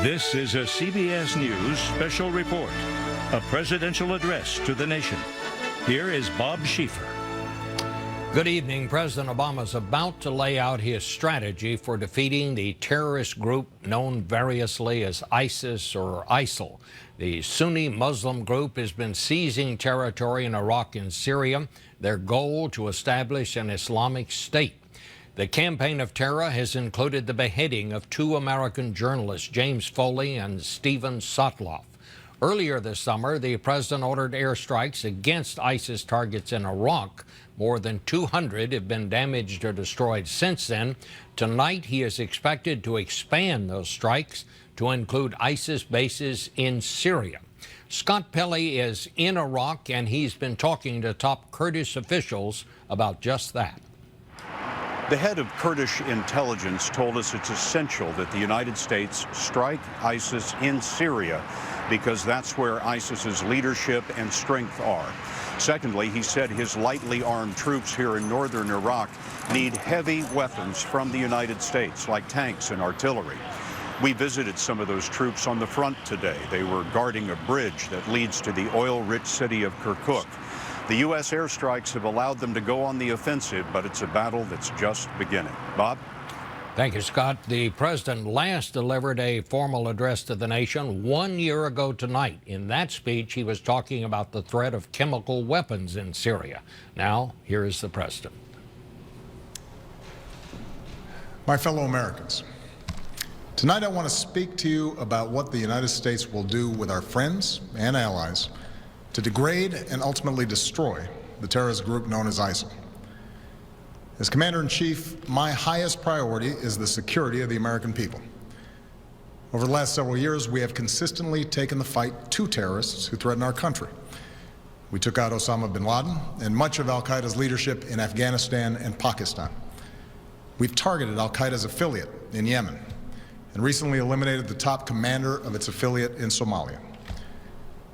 This is a CBS News special report, a presidential address to the nation. Here is Bob Schieffer. Good evening. President Obama is about to lay out his strategy for defeating the terrorist group known variously as ISIS or ISIL. The Sunni Muslim group has been seizing territory in Iraq and Syria, their goal to establish an Islamic state. The campaign of terror has included the beheading of two American journalists, James Foley and Steven Sotloff. Earlier this summer, the president ordered airstrikes against ISIS targets in Iraq. More than 200 have been damaged or destroyed since then. Tonight, he is expected to expand those strikes to include ISIS bases in Syria. Scott Pelley is in Iraq, and he's been talking to top Kurdish officials about just that. The head of Kurdish intelligence told us it's essential that the United States strike ISIS in Syria because that's where ISIS's leadership and strength are. Secondly, he said his lightly armed troops here in northern Iraq need heavy weapons from the United States, like tanks and artillery. We visited some of those troops on the front today. They were guarding a bridge that leads to the oil-rich city of Kirkuk. The U.S. airstrikes have allowed them to go on the offensive, but it's a battle that's just beginning. Bob? Thank you, Scott. The president last delivered a formal address to the nation 1 year ago tonight. In that speech, he was talking about the threat of chemical weapons in Syria. Now, here is the president. My fellow Americans, tonight I want to speak to you about what the United States will do with our friends and allies to degrade and ultimately destroy the terrorist group known as ISIL. As Commander-in-Chief, my highest priority is the security of the American people. Over the last several years, we have consistently taken the fight to terrorists who threaten our country. We took out Osama bin Laden and much of al-Qaeda's leadership in Afghanistan and Pakistan. We've targeted al-Qaeda's affiliate in Yemen and recently eliminated the top commander of its affiliate in Somalia.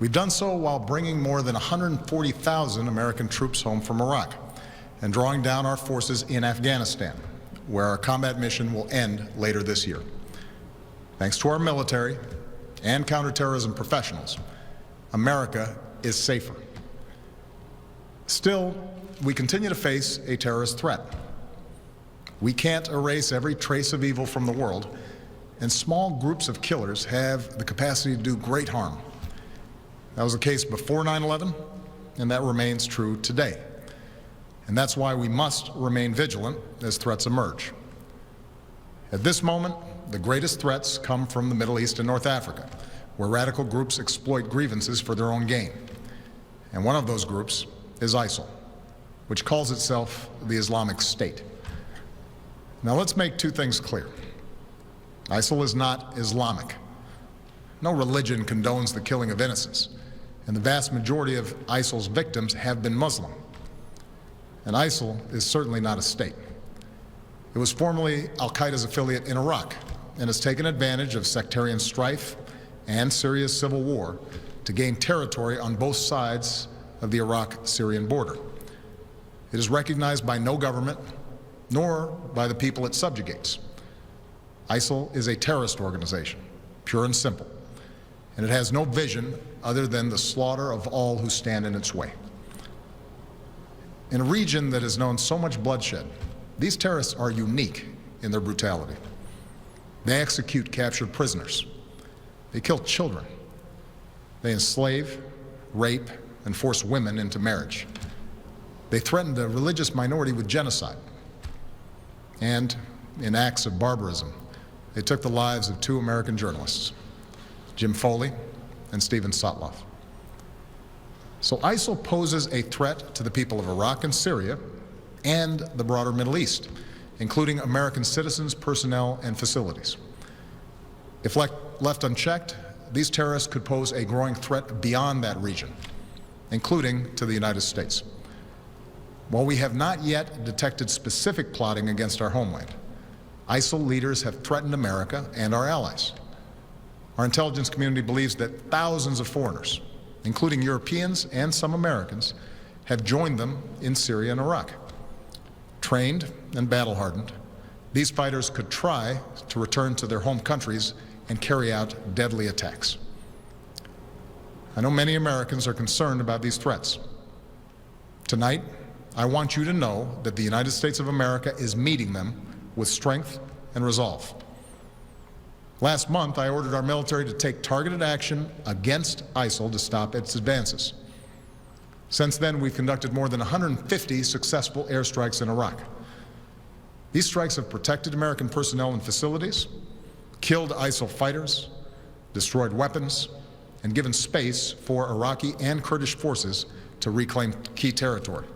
We've done so while bringing more than 140,000 American troops home from Iraq and drawing down our forces in Afghanistan, where our combat mission will end later this year. Thanks to our military and counterterrorism professionals, America is safer. Still, we continue to face a terrorist threat. We can't erase every trace of evil from the world, and small groups of killers have the capacity to do great harm. That was the case before 9/11, and that remains true today. And that's why we must remain vigilant as threats emerge. At this moment, the greatest threats come from the Middle East and North Africa, where radical groups exploit grievances for their own gain. And one of those groups is ISIL, which calls itself the Islamic State. Now let's make two things clear. ISIL is not Islamic. No religion condones the killing of innocents, and the vast majority of ISIL's victims have been Muslim. And ISIL is certainly not a state. It was formerly al-Qaeda's affiliate in Iraq and has taken advantage of sectarian strife and Syria's civil war to gain territory on both sides of the Iraq-Syrian border. It is recognized by no government, nor by the people it subjugates. ISIL is a terrorist organization, pure and simple, and it has no vision other than the slaughter of all who stand in its way. In a region that has known so much bloodshed, these terrorists are unique in their brutality. They execute captured prisoners. They kill children. They enslave, rape, and force women into marriage. They threatened a religious minority with genocide. And in acts of barbarism, they took the lives of two American journalists, Jim Foley and Steven Sotloff. So ISIL poses a threat to the people of Iraq and Syria and the broader Middle East, including American citizens, personnel, and facilities. If left unchecked, these terrorists could pose a growing threat beyond that region, including to the United States. While we have not yet detected specific plotting against our homeland, ISIL leaders have threatened America and our allies. Our intelligence community believes that thousands of foreigners, including Europeans and some Americans, have joined them in Syria and Iraq. Trained and battle-hardened, these fighters could try to return to their home countries and carry out deadly attacks. I know many Americans are concerned about these threats. Tonight, I want you to know that the United States of America is meeting them with strength and resolve. Last month, I ordered our military to take targeted action against ISIL to stop its advances. Since then, we've conducted more than 150 successful airstrikes in Iraq. These strikes have protected American personnel and facilities, killed ISIL fighters, destroyed weapons, and given space for Iraqi and Kurdish forces to reclaim key territory.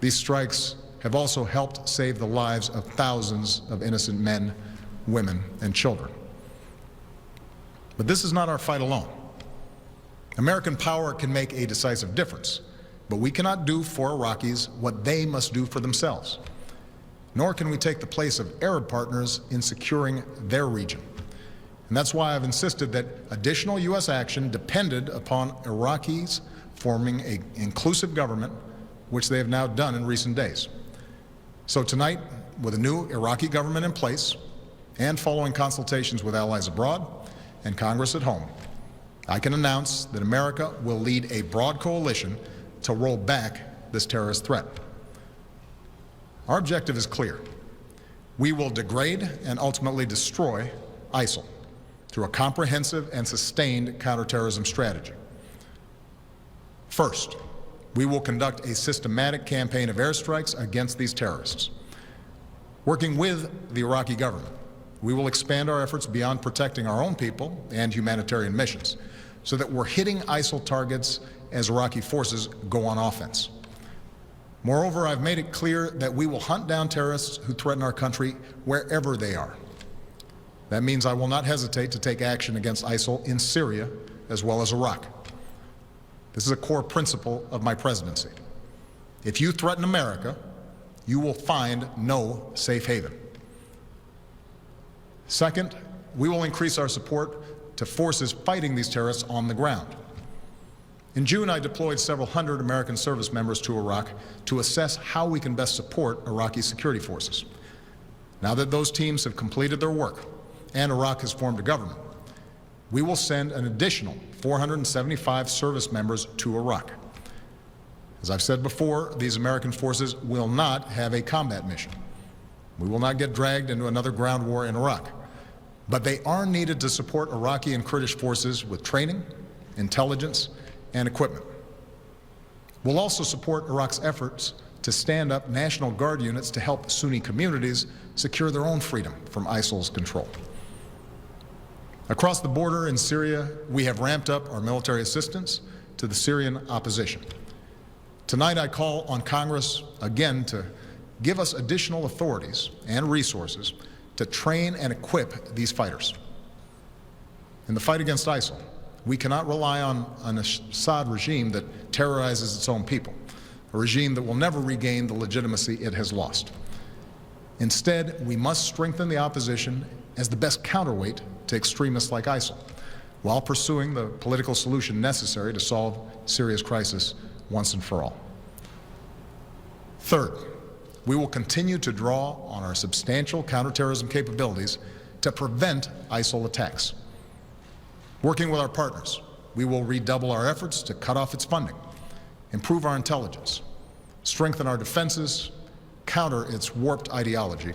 These strikes have also helped save the lives of thousands of innocent men, women, and children. But this is not our fight alone. American power can make a decisive difference, but we cannot do for Iraqis what they must do for themselves. Nor can we take the place of Arab partners in securing their region. And that's why I've insisted that additional U.S. action depended upon Iraqis forming an inclusive government, which they have now done in recent days. So tonight, with a new Iraqi government in place and following consultations with allies abroad and Congress at home, I can announce that America will lead a broad coalition to roll back this terrorist threat. Our objective is clear. We will degrade and ultimately destroy ISIL through a comprehensive and sustained counterterrorism strategy. First, we will conduct a systematic campaign of airstrikes against these terrorists. Working with the Iraqi government, we will expand our efforts beyond protecting our own people and humanitarian missions so that we're hitting ISIL targets as Iraqi forces go on offense. Moreover, I've made it clear that we will hunt down terrorists who threaten our country wherever they are. That means I will not hesitate to take action against ISIL in Syria as well as Iraq. This is a core principle of my presidency. If you threaten America, you will find no safe haven. Second, we will increase our support to forces fighting these terrorists on the ground. In June, I deployed several hundred American service members to Iraq to assess how we can best support Iraqi security forces. Now that those teams have completed their work and Iraq has formed a government, we will send an additional 475 service members to Iraq. As I've said before, these American forces will not have a combat mission. We will not get dragged into another ground war in Iraq. But they are needed to support Iraqi and Kurdish forces with training, intelligence, and equipment. We'll also support Iraq's efforts to stand up National Guard units to help Sunni communities secure their own freedom from ISIL's control. Across the border in Syria, we have ramped up our military assistance to the Syrian opposition. Tonight, I call on Congress again to give us additional authorities and resources to train and equip these fighters. In the fight against ISIL, we cannot rely on an Assad regime that terrorizes its own people, a regime that will never regain the legitimacy it has lost. Instead, we must strengthen the opposition as the best counterweight to extremists like ISIL, while pursuing the political solution necessary to solve Syria's crisis once and for all. Third, we will continue to draw on our substantial counterterrorism capabilities to prevent ISIL attacks. Working with our partners, we will redouble our efforts to cut off its funding, improve our intelligence, strengthen our defenses, counter its warped ideology,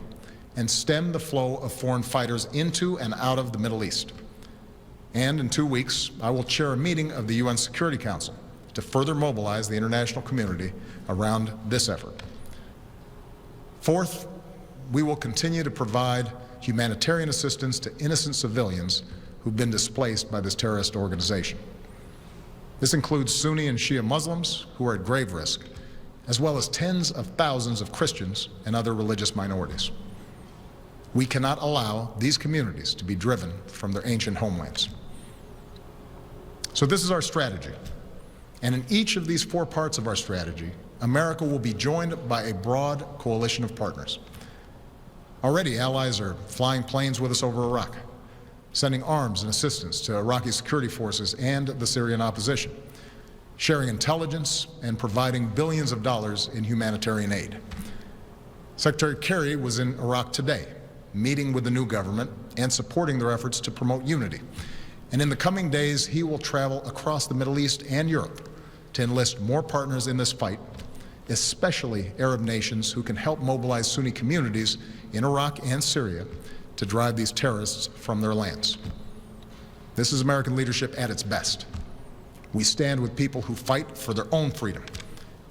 and stem the flow of foreign fighters into and out of the Middle East. And in 2 weeks, I will chair a meeting of the UN Security Council to further mobilize the international community around this effort. Fourth, we will continue to provide humanitarian assistance to innocent civilians who've been displaced by this terrorist organization. This includes Sunni and Shia Muslims who are at grave risk, as well as tens of thousands of Christians and other religious minorities. We cannot allow these communities to be driven from their ancient homelands. So this is our strategy. And in each of these 4 parts of our strategy, America will be joined by a broad coalition of partners. Already, allies are flying planes with us over Iraq, sending arms and assistance to Iraqi security forces and the Syrian opposition, sharing intelligence and providing billions of dollars in humanitarian aid. Secretary Kerry was in Iraq today meeting with the new government and supporting their efforts to promote unity. And in the coming days, he will travel across the Middle East and Europe to enlist more partners in this fight, especially Arab nations who can help mobilize Sunni communities in Iraq and Syria to drive these terrorists from their lands. This is American leadership at its best. We stand with people who fight for their own freedom,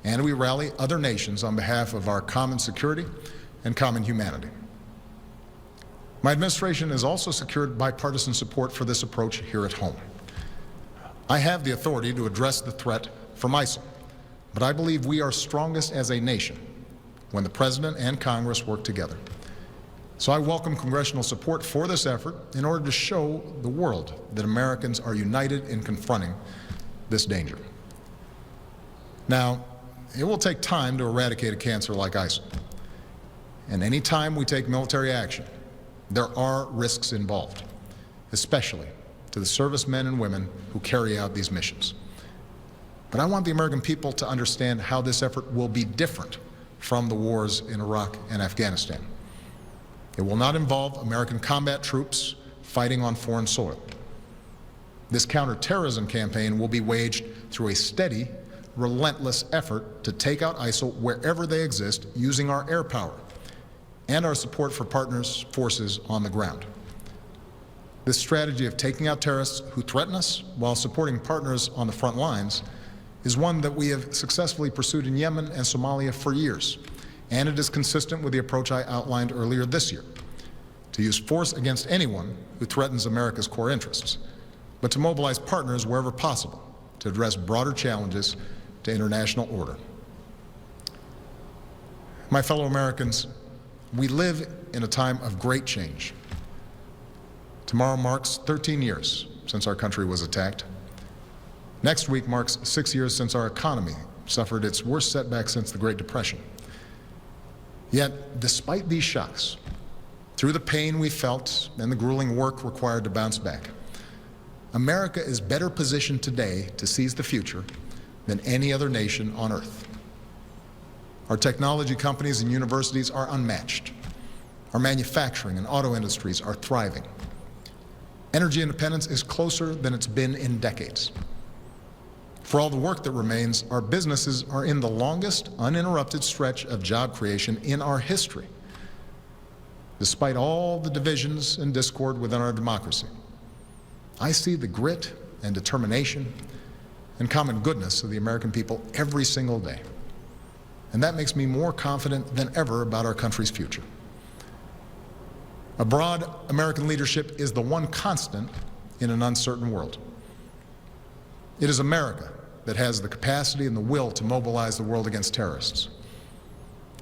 and we rally other nations on behalf of our common security and common humanity. My administration has also secured bipartisan support for this approach here at home. I have the authority to address the threat from ISIL, but I believe we are strongest as a nation when the President and Congress work together. So I welcome congressional support for this effort in order to show the world that Americans are united in confronting this danger. Now, it will take time to eradicate a cancer like ISIL. And any time we take military action, there are risks involved, especially to the servicemen and women who carry out these missions. But I want the American people to understand how this effort will be different from the wars in Iraq and Afghanistan. It will not involve American combat troops fighting on foreign soil. This counterterrorism campaign will be waged through a steady, relentless effort to take out ISIL wherever they exist using our air power and our support for partners' forces on the ground. This strategy of taking out terrorists who threaten us while supporting partners on the front lines is one that we have successfully pursued in Yemen and Somalia for years, and it is consistent with the approach I outlined earlier this year, to use force against anyone who threatens America's core interests, but to mobilize partners wherever possible to address broader challenges to international order. My fellow Americans, we live in a time of great change. Tomorrow marks 13 years since our country was attacked. Next week marks 6 years since our economy suffered its worst setback since the Great Depression. Yet, despite these shocks, through the pain we felt and the grueling work required to bounce back, America is better positioned today to seize the future than any other nation on earth. Our technology companies and universities are unmatched. Our manufacturing and auto industries are thriving. Energy independence is closer than it's been in decades. For all the work that remains, our businesses are in the longest uninterrupted stretch of job creation in our history, despite all the divisions and discord within our democracy. I see the grit and determination and common goodness of the American people every single day. And that makes me more confident than ever about our country's future. A broad American leadership is the one constant in an uncertain world. It is America that has the capacity and the will to mobilize the world against terrorists.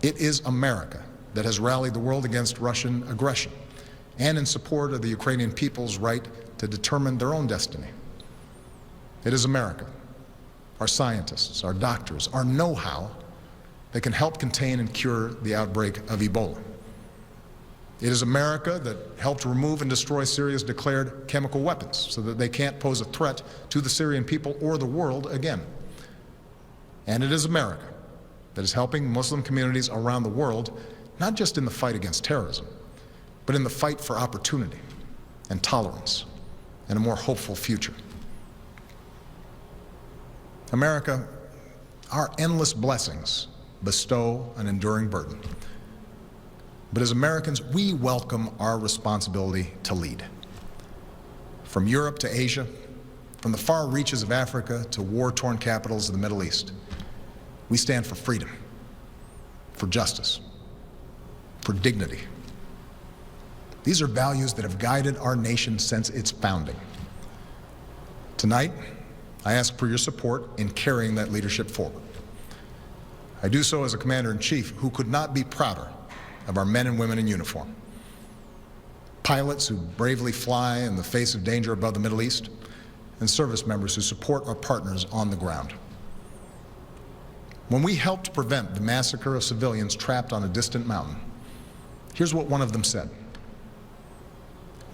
It is America that has rallied the world against Russian aggression and in support of the Ukrainian people's right to determine their own destiny. It is America, our scientists, our doctors, our know-how that can help contain and cure the outbreak of Ebola. It is America that helped remove and destroy Syria's declared chemical weapons so that they can't pose a threat to the Syrian people or the world again. And it is America that is helping Muslim communities around the world, not just in the fight against terrorism, but in the fight for opportunity and tolerance and a more hopeful future. America, our endless blessings bestow an enduring burden. But as Americans, we welcome our responsibility to lead. From Europe to Asia, from the far reaches of Africa to war-torn capitals of the Middle East, we stand for freedom, for justice, for dignity. These are values that have guided our nation since its founding. Tonight, I ask for your support in carrying that leadership forward. I do so as a commander-in-chief who could not be prouder of our men and women in uniform. Pilots who bravely fly in the face of danger above the Middle East, and service members who support our partners on the ground. When we helped prevent the massacre of civilians trapped on a distant mountain, here's what one of them said: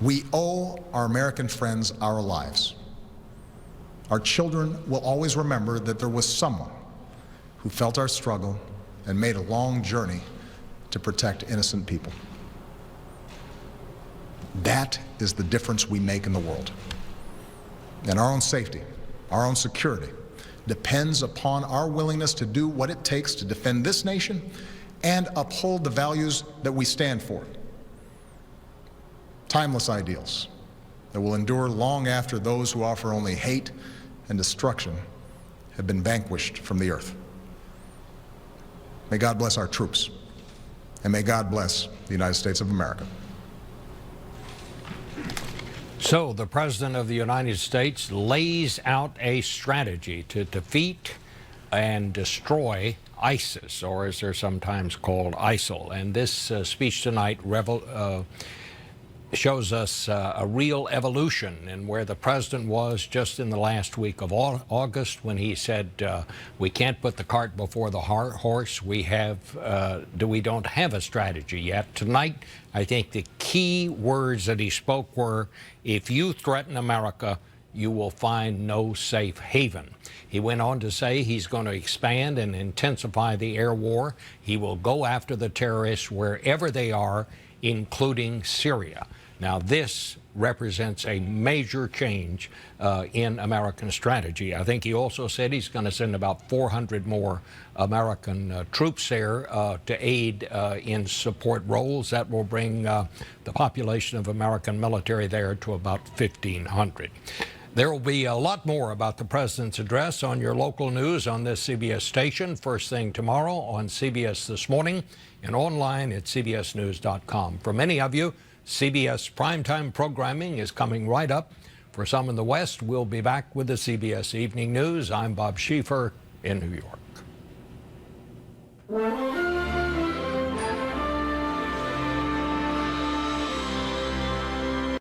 "We owe our American friends our lives. Our children will always remember that there was someone who felt our struggle and made a long journey to protect innocent people." That is the difference we make in the world. And our own safety, our own security, depends upon our willingness to do what it takes to defend this nation and uphold the values that we stand for. Timeless ideals that will endure long after those who offer only hate and destruction have been vanquished from the earth. May God bless our troops, and may God bless the United States of America. So the President of the United States lays out a strategy to defeat and destroy ISIS, or as they're sometimes called, ISIL. And this speech tonight shows us a real evolution in where the president was just in the last week of August when he said, we can't put the cart before the horse. We don't have a strategy yet. Tonight, I think the key words that he spoke were, if you threaten America, you will find no safe haven. He went on to say he's going to expand and intensify the air war. He will go after the terrorists wherever they are, including Syria. Now, this represents a major change in American strategy. I think he also said he's going to send about 400 more American troops there to aid in support roles. That will bring the population of American military there to about 1,500. There will be a lot more about the president's address on your local news on this CBS station first thing tomorrow, on CBS This Morning, and online at cbsnews.com. For many of you, CBS primetime programming is coming right up. For some in the West, we'll be back with the CBS Evening News. I'm Bob Schieffer in New York.